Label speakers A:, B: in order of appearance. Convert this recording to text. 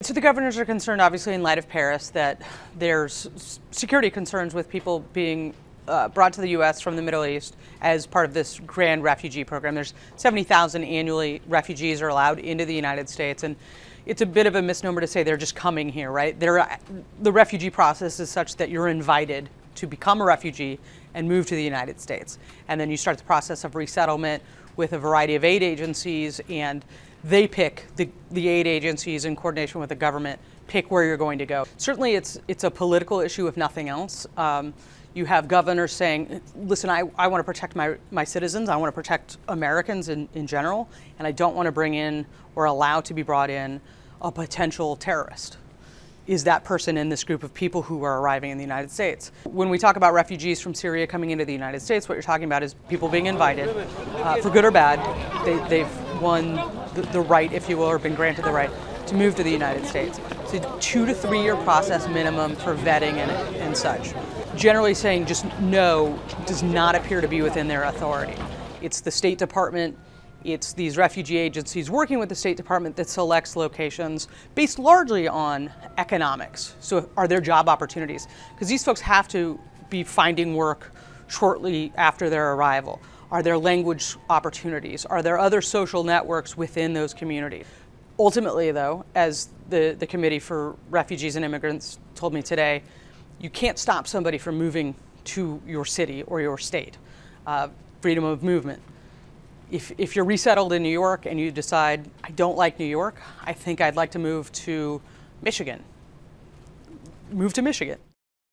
A: So the governors are concerned, obviously, in light of Paris, that there's security concerns with people being brought to the U.S. from the Middle East as part of this grand refugee program. There's 70,000 annually refugees are allowed into the United States, and it's a bit of a misnomer to say they're just coming here, right? The refugee process is such that you're invited to become a refugee and move to the United States. And then you start the process of resettlement with a variety of aid agencies, and they pick, the aid agencies in coordination with the government, pick where you're going to go. Certainly it's a political issue, if nothing else. You have governors saying, listen, I want to protect my citizens, I want to protect Americans in general, and I don't want to bring in or allow to be brought in a potential terrorist. Is that person in this group of people who are arriving in the United States? When we talk about refugees from Syria coming into the United States, what you're talking about is people being invited, for good or bad. They've won the right, if you will, or been granted the right to move to the United States. It's a 2 to 3 year process minimum for vetting and such. Generally saying just no does not appear to be within their authority. It's the State Department, it's these refugee agencies working with the State Department that selects locations based largely on economics. So are there job opportunities? Because these folks have to be finding work shortly after their arrival. Are there language opportunities? Are there other social networks within those communities? Ultimately, though, as the Committee for Refugees and Immigrants told me today, you can't stop somebody from moving to your city or your state. Freedom of movement. If you're resettled in New York and you decide, I don't like New York, I think I'd like to move to Michigan. Move to Michigan.